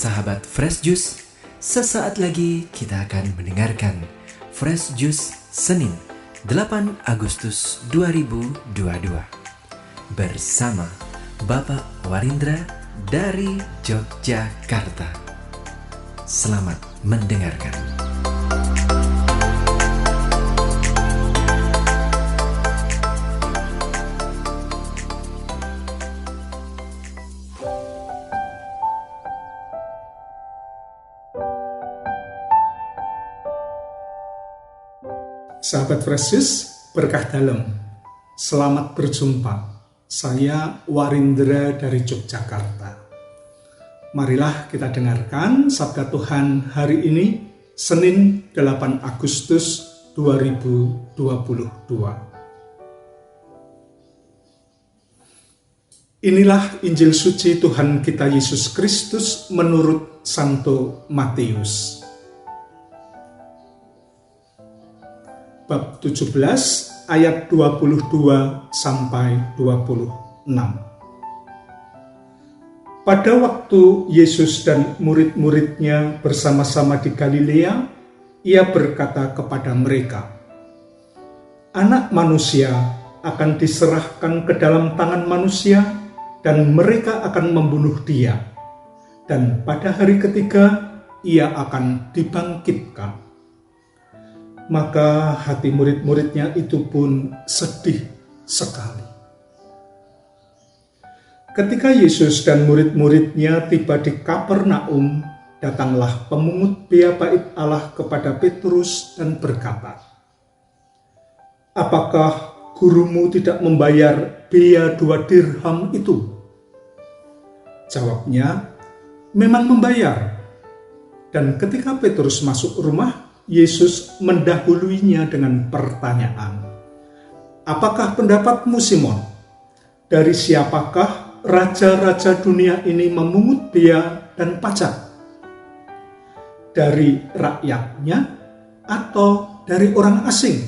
sahabat Fresh Juice, sesaat lagi kita akan mendengarkan Fresh Juice Senin 8 Agustus 2022 bersama Bapak Warindra dari Yogyakarta. Selamat mendengarkan. Sahabat Fresh Juice, berkah dalam. Selamat berjumpa. Saya Warindra dari Yogyakarta. Marilah kita dengarkan sabda Tuhan hari ini, Senin 8 Agustus 2022. Inilah Injil suci Tuhan kita Yesus Kristus menurut Santo Matius. Bab 17 ayat 22 sampai 26. Pada waktu Yesus dan murid-muridnya bersama-sama di Galilea, ia berkata kepada mereka, "Anak manusia akan diserahkan ke dalam tangan manusia dan mereka akan membunuh dia, dan pada hari ketiga ia akan dibangkitkan." Maka hati murid-muridnya itu pun sedih sekali. Ketika Yesus dan murid-muridnya tiba di Kapernaum, datanglah pemungut biaya bait Allah kepada Petrus dan berkata, "Apakah gurumu tidak membayar biaya 2 dirham itu?" Jawabnya, "Memang membayar." Dan ketika Petrus masuk rumah, Yesus mendahuluinya dengan pertanyaan, "Apakah pendapatmu, Simon? Dari siapakah raja-raja dunia ini memungut biaya dan pajak? Dari rakyatnya atau dari orang asing?"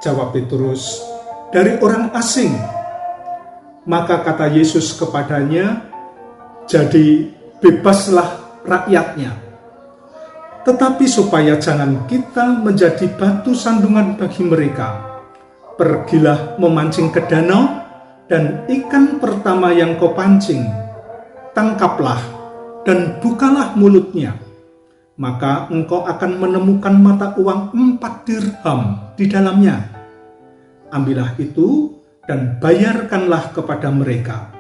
Jawab Petrus, "Dari orang asing." Maka kata Yesus kepadanya, "Jadi bebaslah rakyatnya. Tetapi supaya jangan kita menjadi batu sandungan bagi mereka, pergilah memancing ke danau, dan ikan pertama yang kau pancing, tangkaplah dan bukalah mulutnya. Maka engkau akan menemukan mata uang 4 dirham di dalamnya. Ambillah itu dan bayarkanlah kepada mereka,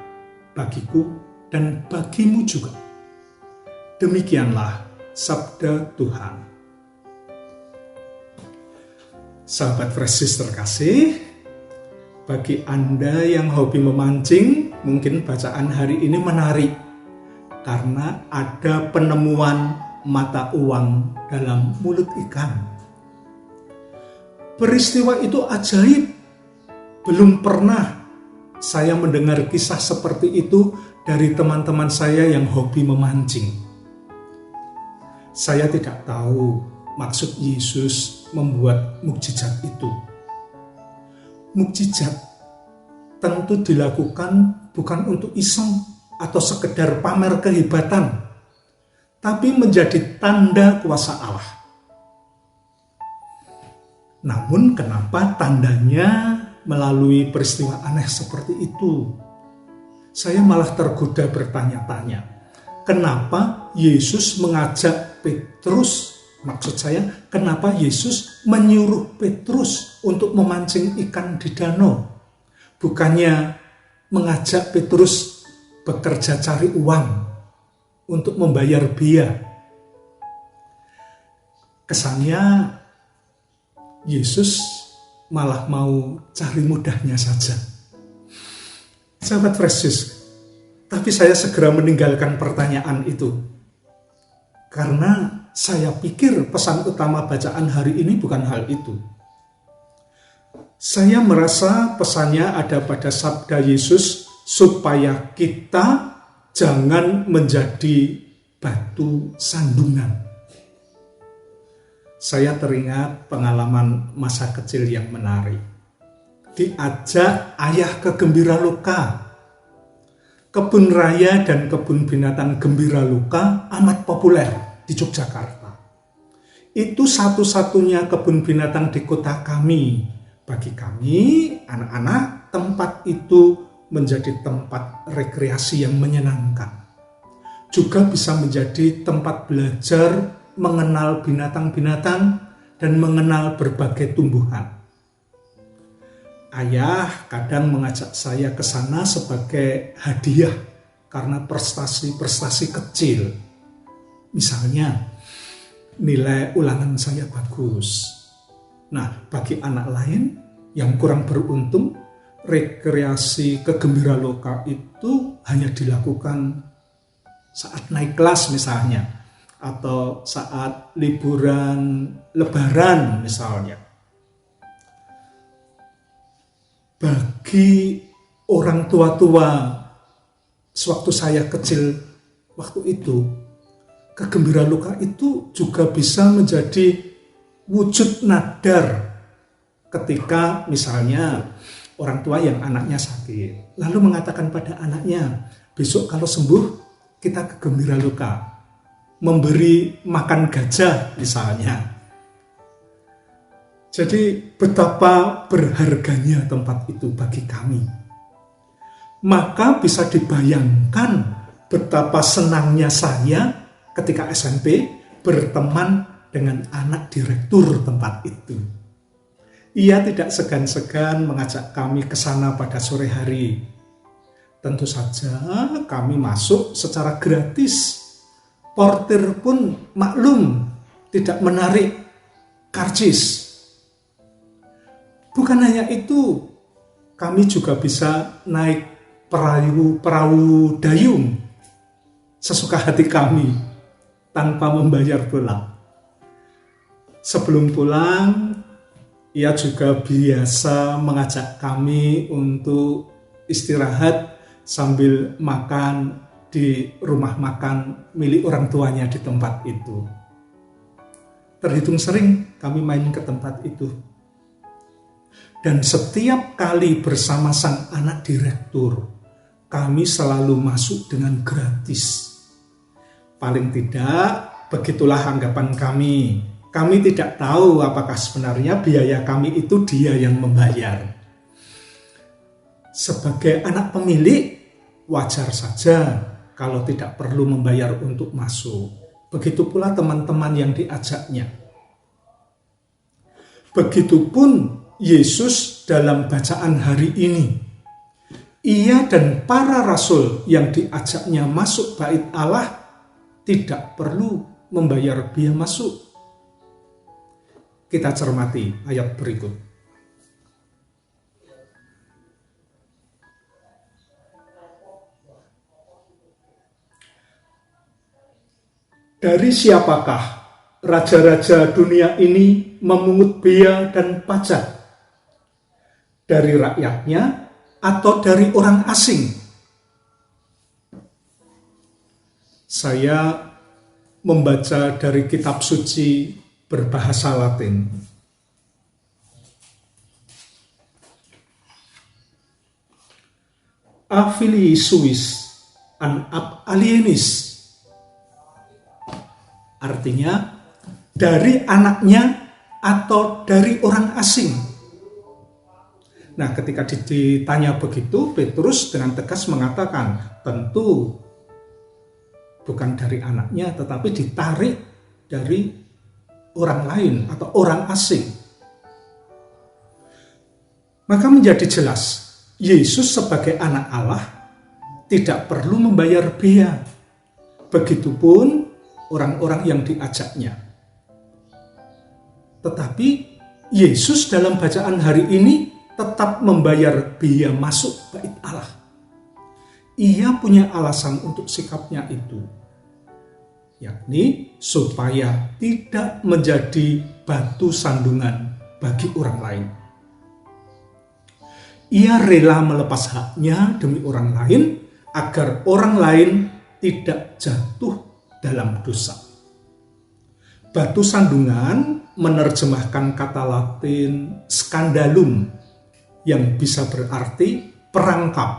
bagiku dan bagimu juga." Demikianlah sabda Tuhan. Sahabat Fresh Juice terkasih, bagi Anda yang hobi memancing, mungkin bacaan hari ini menarik karena ada penemuan mata uang dalam mulut ikan. Peristiwa itu ajaib. Belum pernah saya mendengar kisah seperti itu dari teman-teman saya yang hobi memancing. Saya tidak tahu maksud Yesus membuat mukjizat itu. Mukjizat tentu dilakukan bukan untuk iseng atau sekedar pamer kehebatan, tapi menjadi tanda kuasa Allah. Namun kenapa tandanya melalui peristiwa aneh seperti itu? Saya malah tergoda bertanya-tanya, kenapa Yesus mengajak Petrus, maksud saya, kenapa Yesus menyuruh Petrus untuk memancing ikan di danau? Bukannya mengajak Petrus bekerja cari uang untuk membayar biaya. Kesannya Yesus malah mau cari mudahnya saja. Sahabat Fresh Juice, tapi saya segera meninggalkan pertanyaan itu. Karena saya pikir pesan utama bacaan hari ini bukan hal itu. Saya merasa pesannya ada pada sabda Yesus supaya kita jangan menjadi batu sandungan. Saya teringat pengalaman masa kecil yang menarik. Diajak ayah ke Gembiraloka. kebun raya dan kebun binatang Gembira Luka amat populer di Yogyakarta. Itu satu-satunya kebun binatang di kota kami. Bagi kami, anak-anak, tempat itu menjadi tempat rekreasi yang menyenangkan. Juga bisa menjadi tempat belajar mengenal binatang-binatang dan mengenal berbagai tumbuhan. Ayah kadang mengajak saya ke sana sebagai hadiah karena prestasi-prestasi kecil. Misalnya, nilai ulangan saya bagus. Nah, bagi anak lain yang kurang beruntung, rekreasi ke Gembira Loka itu hanya dilakukan saat naik kelas misalnya, atau saat liburan lebaran misalnya. Bagi orang tua-tua sewaktu saya kecil waktu itu, ke Gembira Luka itu juga bisa menjadi wujud nadar ketika misalnya orang tua yang anaknya sakit lalu mengatakan pada anaknya, besok kalau sembuh kita ke Gembira Luka, memberi makan gajah misalnya. Jadi betapa berharganya tempat itu bagi kami. Maka bisa dibayangkan betapa senangnya saya ketika SMP berteman dengan anak direktur tempat itu. Ia tidak segan-segan mengajak kami ke sana pada sore hari. Tentu saja kami masuk secara gratis. Portir pun maklum tidak menarik karcis. Bukan hanya itu, kami juga bisa naik perahu dayung sesuka hati kami tanpa membayar pulang. Sebelum pulang, ia juga biasa mengajak kami untuk istirahat sambil makan di rumah makan milik orang tuanya di tempat itu. Terhitung sering kami main ke tempat itu. Dan setiap kali bersama sang anak direktur, kami selalu masuk dengan gratis. Paling tidak, begitulah anggapan kami. Kami tidak tahu apakah sebenarnya biaya kami itu dia yang membayar. Sebagai anak pemilik, wajar saja kalau tidak perlu membayar untuk masuk. Begitu pula teman-teman yang diajaknya. Begitupun Yesus dalam bacaan hari ini. Ia dan para rasul yang diajaknya masuk bait Allah tidak perlu membayar biaya masuk. Kita cermati ayat berikut. Dari siapakah raja-raja dunia ini memungut bea dan pajak? Dari rakyatnya atau dari orang asing? Saya membaca dari kitab suci berbahasa Latin. A filii suis an ab alienis. Artinya, dari anaknya atau dari orang asing. Nah, ketika ditanya begitu, Petrus dengan tegas mengatakan, tentu bukan dari anaknya, tetapi ditarik dari orang lain atau orang asing. Maka menjadi jelas, Yesus sebagai anak Allah tidak perlu membayar bea. Begitupun orang-orang yang diajaknya. Tetapi Yesus dalam bacaan hari ini tetap membayar biaya masuk bait Allah. Ia punya alasan untuk sikapnya itu, yakni supaya tidak menjadi batu sandungan bagi orang lain. Ia rela melepas haknya demi orang lain agar orang lain tidak jatuh dalam dosa. Batu sandungan menerjemahkan kata Latin scandalum yang bisa berarti perangkap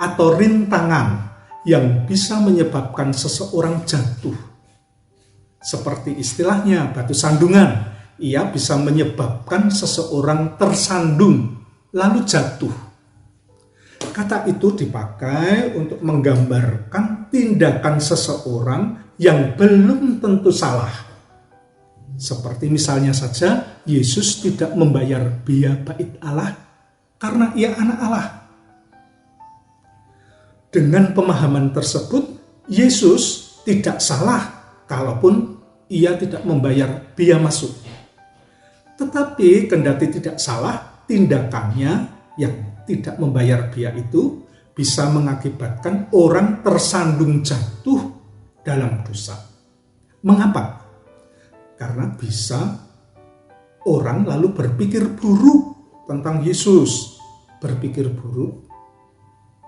atau rintangan yang bisa menyebabkan seseorang jatuh. Seperti istilahnya batu sandungan, ia bisa menyebabkan seseorang tersandung lalu jatuh. Kata itu dipakai untuk menggambarkan tindakan seseorang yang belum tentu salah. Seperti misalnya saja, Yesus tidak membayar biaya bait Allah karena ia anak Allah. Dengan pemahaman tersebut, Yesus tidak salah kalaupun ia tidak membayar biaya masuk. Tetapi kendati tidak salah, tindakannya yang tidak membayar biaya itu bisa mengakibatkan orang tersandung jatuh dalam dosa. Mengapa? Karena bisa orang lalu berpikir buruk tentang Yesus. Berpikir buruk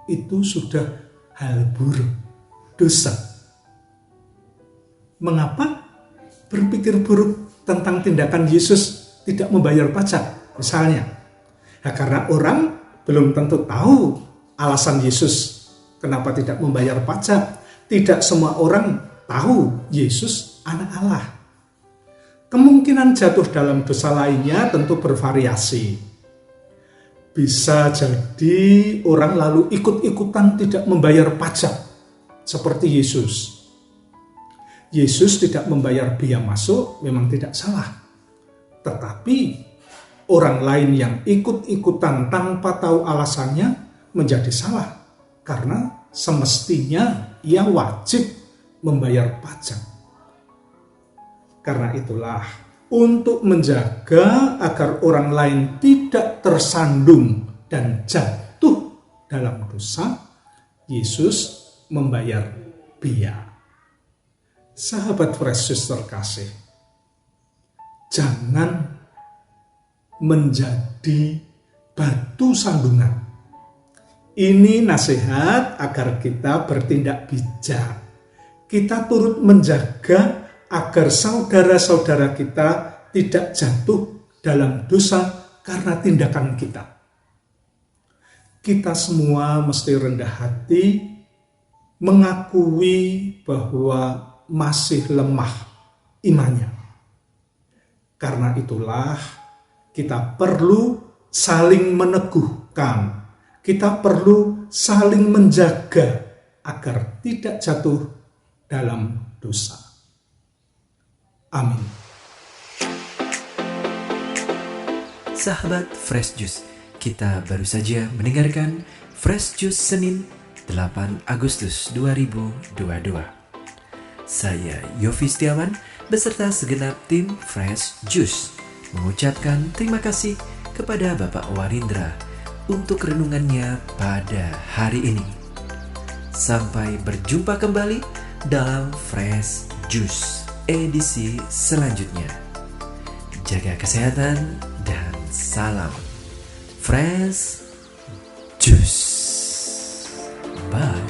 itu sudah hal buruk, dosa. Mengapa berpikir buruk tentang tindakan Yesus tidak membayar pajak? Misalnya, karena orang belum tentu tahu alasan Yesus kenapa tidak membayar pajak. Tidak semua orang tahu Yesus anak Allah. Kemungkinan jatuh dalam dosa lainnya tentu bervariasi. Bisa jadi orang lalu ikut-ikutan tidak membayar pajak seperti Yesus. Yesus tidak membayar biaya masuk memang tidak salah. Tetapi orang lain yang ikut-ikutan tanpa tahu alasannya menjadi salah. Karena semestinya ia wajib membayar pajak. Karena itulah, untuk menjaga agar orang lain tidak tersandung dan jatuh dalam dosa, Yesus membayar biaya. Sahabat Fresh Juice terkasih, jangan menjadi batu sandungan. Ini nasihat agar kita bertindak bijak. Kita turut menjaga agar saudara-saudara kita tidak jatuh dalam dosa karena tindakan kita. Kita semua mesti rendah hati, mengakui bahwa masih lemah imannya. Karena itulah kita perlu saling meneguhkan, kita perlu saling menjaga agar tidak jatuh dalam dosa. Amin. Sahabat Fresh Juice, kita baru saja mendengarkan Fresh Juice Senin 8 Agustus 2022. Saya Yofi Setiawan beserta segenap tim Fresh Juice mengucapkan terima kasih kepada Bapak Warindra untuk renungannya pada hari ini. Sampai berjumpa kembali dalam Fresh Juice edisi selanjutnya. Jaga kesehatan dan salam Fresh Juice. Bye.